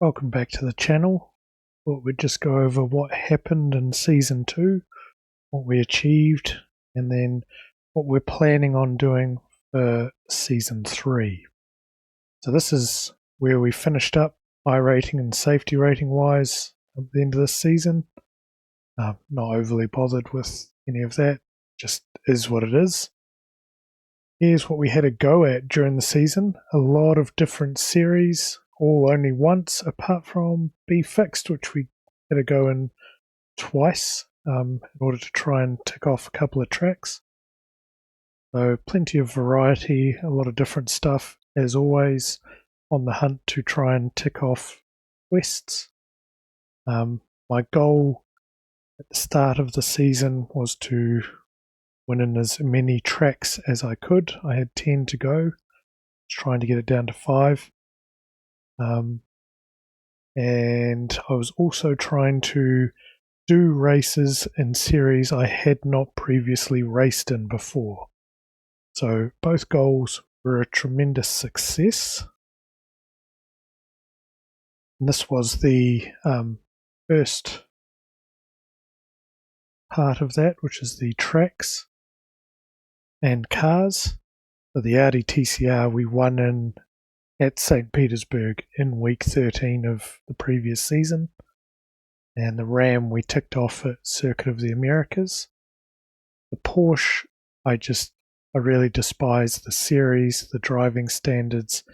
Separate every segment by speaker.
Speaker 1: Welcome back to the channel. Thought we'd just go over what happened in Season 2, what we achieved, and then what we're planning on doing for Season 3. So this is where we finished up iRating and safety rating wise at the end of this season. Not overly bothered with any of that, just is what it is. Here's what we had a go at during the season. A lot of different series, all only once, apart from Be Fixed, which we had a go in twice in order to try and tick off a couple of tracks. So plenty of variety, a lot of different stuff, as always, on the hunt to try and tick off quests. My goal at the start of the season was to win in as many tracks as I could. I had 10 to go, trying to get it down to 5. And I was also trying to do races in series I had not previously raced in before. So both goals were a tremendous success. And this was the first part of that, which is the tracks and cars. For the Audi TCR, we won in at St. Petersburg in week 13 of the previous season. And the Ram we ticked off at Circuit of the Americas. The Porsche, I really despise the series, the driving standards.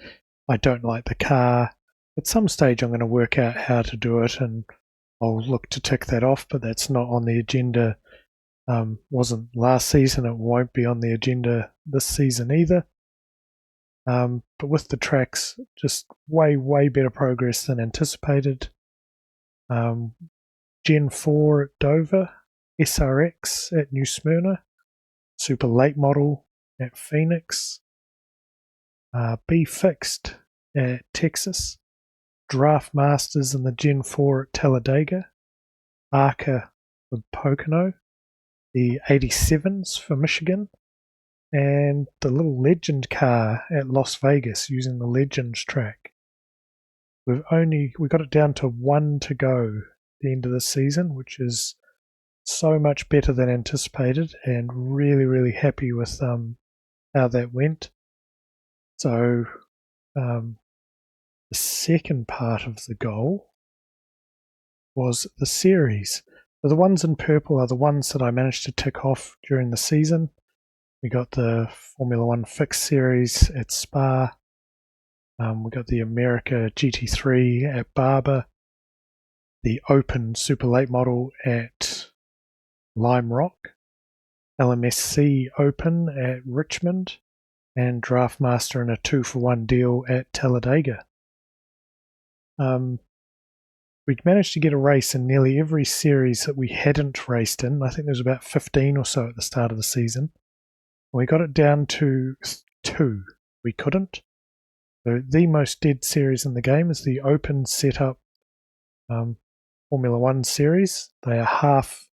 Speaker 1: I don't like the car. At some stage I'm going to work out how to do it and I'll look to tick that off, but that's not on the agenda. Wasn't last season, it won't be on the agenda this season either. But with the tracks, just way better progress than anticipated. Gen 4 at Dover, SRX at New Smyrna, Super Late Model at Phoenix, Be Fixed at Texas, Draft Masters in the Gen 4 at Talladega, Arca with Pocono, the 87s for Michigan, and the little Legend car at Las Vegas using the Legends track. We got it down to 1 to go at the end of the season, which is so much better than anticipated, and really happy with how that went. So the second part of the goal was the series. So the ones in purple are the ones that I managed to tick off during the season. We got the Formula One Fixed Series at Spa. We got the America GT3 at Barber. The Open Super Late Model at Lime Rock. LMSC Open at Richmond. And Draft Master in a 2-for-1 deal at Talladega. We managed to get a race in nearly every series that we hadn't raced in. I think there was about 15 or so at the start of the season. We got it down to 2. We couldn't. So the most dead series in the game is the Open Setup Formula One series. They are half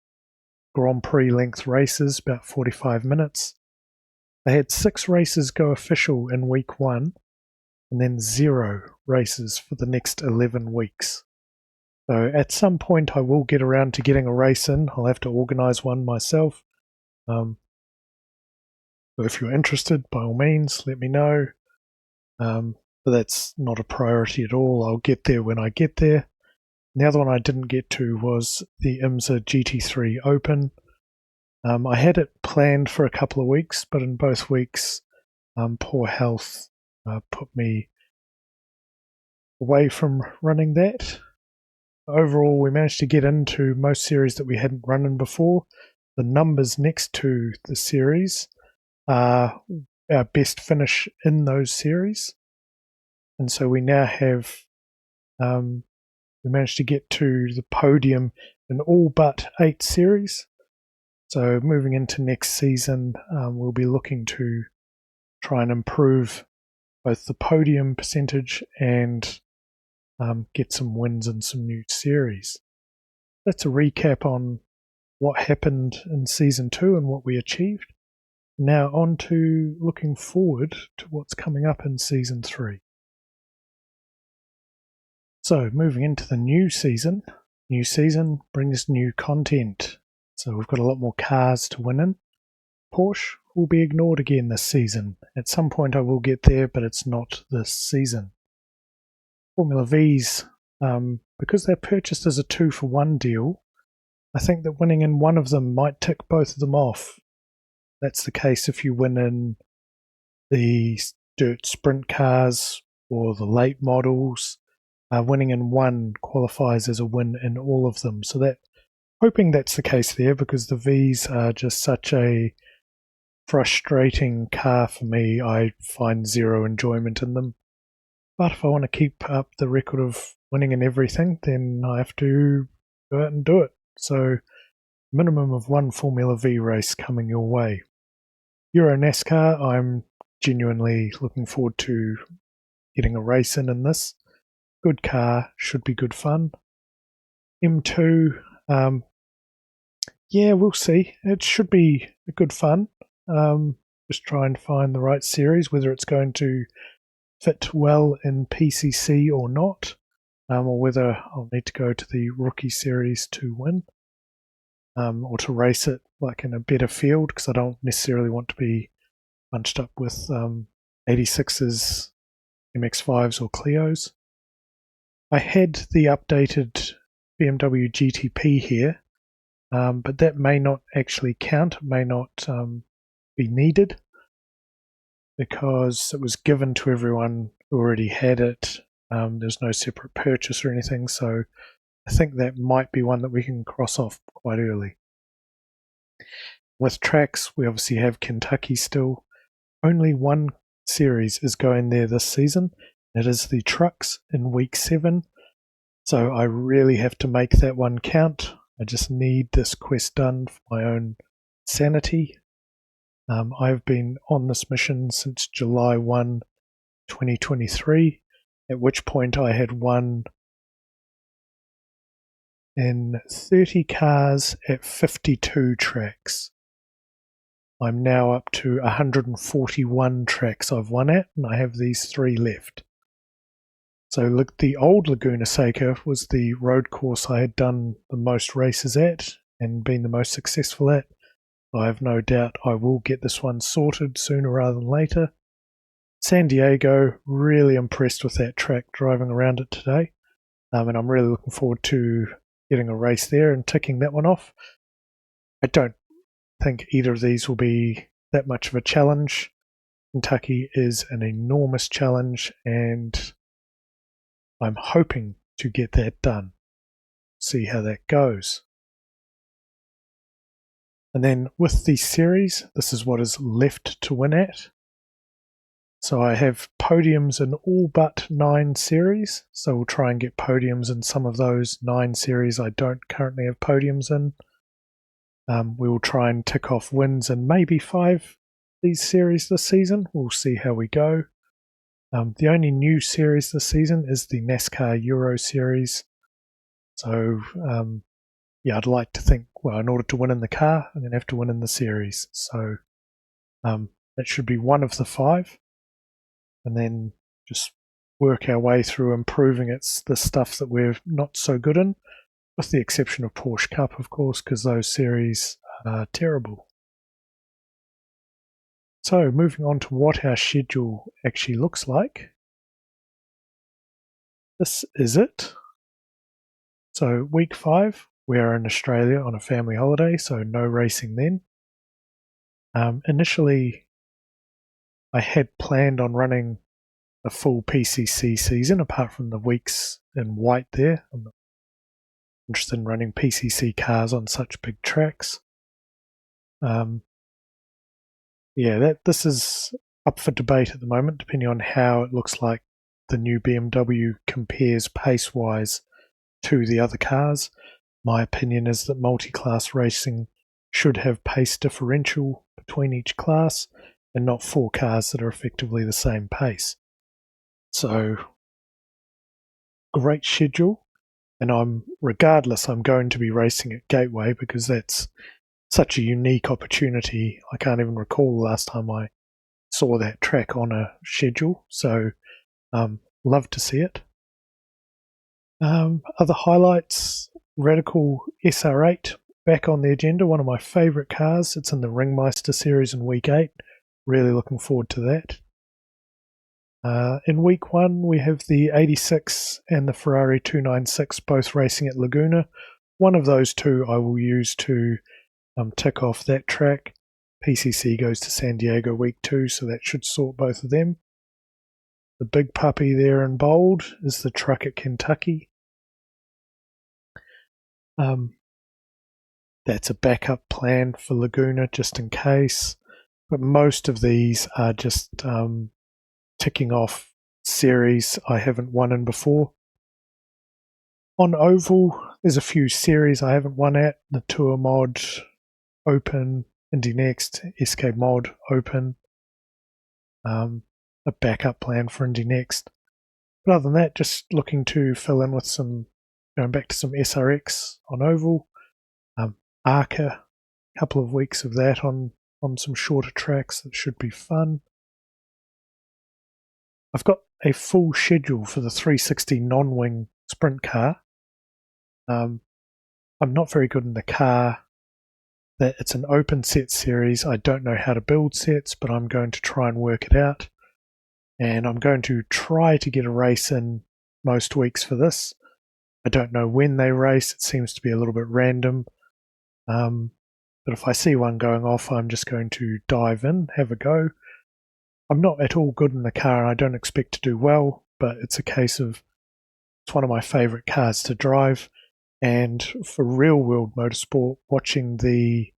Speaker 1: Grand Prix length races, about 45 minutes. They had 6 races go official in week 1, and then 0 races for the next 11 weeks. So at some point I will get around to getting a race in. I'll have to organise one myself. So if you're interested, by all means, let me know. But that's not a priority at all. I'll get there when I get there. The other one I didn't get to was the IMSA GT3 Open. I had it planned for a couple of weeks, but in both weeks, poor health put me away from running that. Overall, we managed to get into most series that we hadn't run in before. The numbers next to the series are our best finish in those series. And so we now have, we managed to get to the podium in all but 8 series. So moving into next season, we'll be looking to try and improve both the podium percentage and get some wins in some new series. That's a recap on what happened in Season 2 and what we achieved. Now on to looking forward to what's coming up in Season 3. So moving into the new season brings new content. So we've got a lot more cars to win in. Porsche will be ignored again this season. At some point I will get there, but it's not this season. Formula V's, because they're purchased as a 2-for-1 deal, I think that winning in one of them might tick both of them off. That's the case if you win in the dirt sprint cars or the late models. Winning in one qualifies as a win in all of them. So that, hoping that's the case there, because the V's are just such a frustrating car for me. I find zero enjoyment in them. But if I want to keep up the record of winning in everything, then I have to go out and do it. So minimum of one Formula V race coming your way. Euro NASCAR, I'm genuinely looking forward to getting a race in this. Good car, should be good fun. M2, yeah, we'll see. It should be good fun. Just try and find the right series, whether it's going to fit well in PCC or not, or whether I'll need to go to the rookie series to win, or to race it like in a better field, because I don't necessarily want to be bunched up with 86s, MX5s or Clios. I had the updated BMW GTP here, but that may not actually count. It may not be needed because it was given to everyone who already had it. There's no separate purchase or anything, so I think that might be one that we can cross off quite early. With tracks, we obviously have Kentucky still. Only one series is going there this season. It is the trucks in week 7. So I really have to make that one count. I just need this quest done for my own sanity. I've been on this mission since July 1, 2023, at which point I had won in 30 cars at 52 tracks. I'm now up to 141 tracks I've won at, and I have these 3 left. So look, the old Laguna Seca was the road course I had done the most races at and been the most successful at. I have no doubt I will get this one sorted sooner rather than later. San Diego, really impressed with that track driving around it today. And I'm really looking forward to getting a race there and ticking that one off. I don't think either of these will be that much of a challenge. Kentucky is an enormous challenge, and I'm hoping to get that done. See how that goes. And then with the series, this is what is left to win at. So I have podiums in all but 9 series. So we'll try and get podiums in some of those 9 series I don't currently have podiums in. We will try and tick off wins in maybe 5 these series this season. We'll see how we go. The only new series this season is the NASCAR Euro Series. So, yeah, I'd like to think, well, in order to win in the car, I'm going to have to win in the series. So that should be one of the 5. And then just work our way through improving the stuff that we're not so good in, with the exception of Porsche Cup, of course, because those series are terrible. So moving on to what our schedule actually looks like. This is it. So week 5, we are in Australia on a family holiday, so no racing then. Initially, I had planned on running a full PCC season, apart from the weeks in white there. I'm not interested in running PCC cars on such big tracks. Yeah, this is up for debate at the moment, depending on how it looks like the new BMW compares pace-wise to the other cars. My opinion is that multi-class racing should have pace differential between each class and not 4 cars that are effectively the same pace. So, great schedule, and regardless, I'm going to be racing at Gateway because that's such a unique opportunity. I can't even recall the last time I saw that track on a schedule, so love to see it. Other highlights, Radical SR8 back on the agenda, one of my favourite cars. It's in the Ringmeister series in week 8. Really looking forward to that. In week 1, we have the 86 and the Ferrari 296 both racing at Laguna. One of those two I will use to tick off that track. PCC goes to San Diego week 2, so that should sort both of them. The big puppy there in bold is the truck at Kentucky. That's a backup plan for Laguna just in case. But most of these are just ticking off series I haven't won in before. On Oval, there's a few series I haven't won at. The Tour Mod, Open, Indy Next, SK Mod, Open. A backup plan for Indy Next. But other than that, just looking to fill in with some, going back to some SRX on Oval. ARCA, a couple of weeks of that on some shorter tracks that should be fun. I've got a full schedule for the 360 non-wing sprint car. I'm not very good in the car. It's an open set series. I don't know how to build sets, but I'm going to try and work it out. And I'm going to try to get a race in most weeks for this. I don't know when they race. It seems to be a little bit random. But if I see one going off, I'm just going to dive in, have a go. I'm not at all good in the car. I don't expect to do well, but it's a case of it's one of my favourite cars to drive. And for real-world motorsport, watching the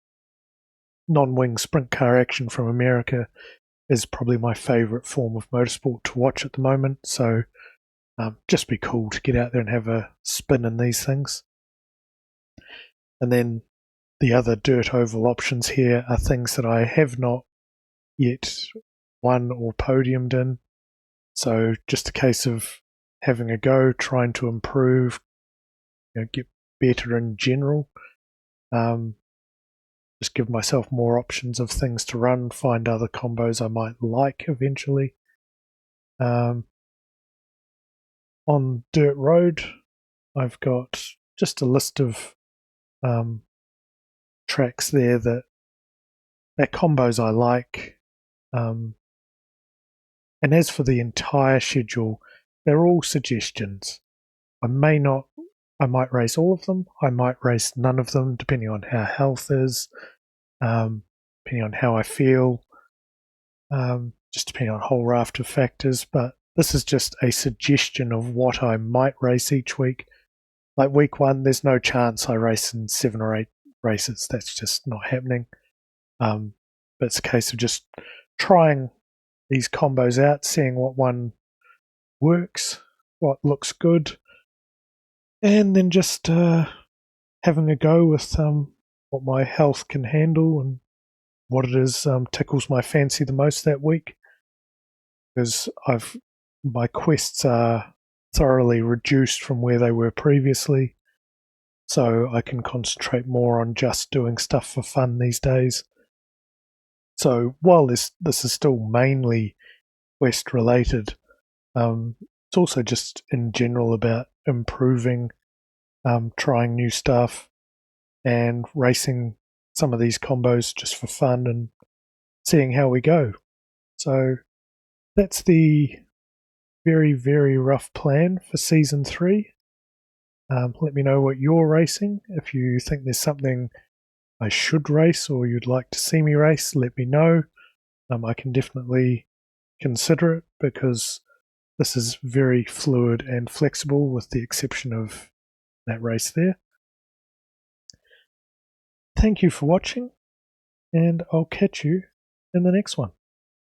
Speaker 1: non-wing sprint car action from America is probably my favourite form of motorsport to watch at the moment. So just be cool to get out there and have a spin in these things. And then the other dirt oval options here are things that I have not yet won or podiumed in. So just a case of having a go, trying to improve, get better in general. Just give myself more options of things to run, find other combos I might like eventually. On dirt road, I've got just a list of tracks there that combos I like. And as for the entire schedule, they're all suggestions. I might race all of them. I might race none of them, depending on how health is, depending on how I feel, just depending on a whole raft of factors. But this is just a suggestion of what I might race each week. Like week 1, there's no chance I race in 7 or 8 races. That's just not happening. But it's a case of just trying these combos out, seeing what one works, what looks good, and then just having a go with what my health can handle and what it is tickles my fancy the most that week. Because my quests are thoroughly reduced from where they were previously, so I can concentrate more on just doing stuff for fun these days. So while this is still mainly quest related, it's also just in general about improving, trying new stuff, and racing some of these combos just for fun and seeing how we go. So that's the very, very rough plan for Season 3. Let me know what you're racing. If you think there's something I should race or you'd like to see me race, let me know. I can definitely consider it because this is very fluid and flexible with the exception of that race there. Thank you for watching, and I'll catch you in the next one.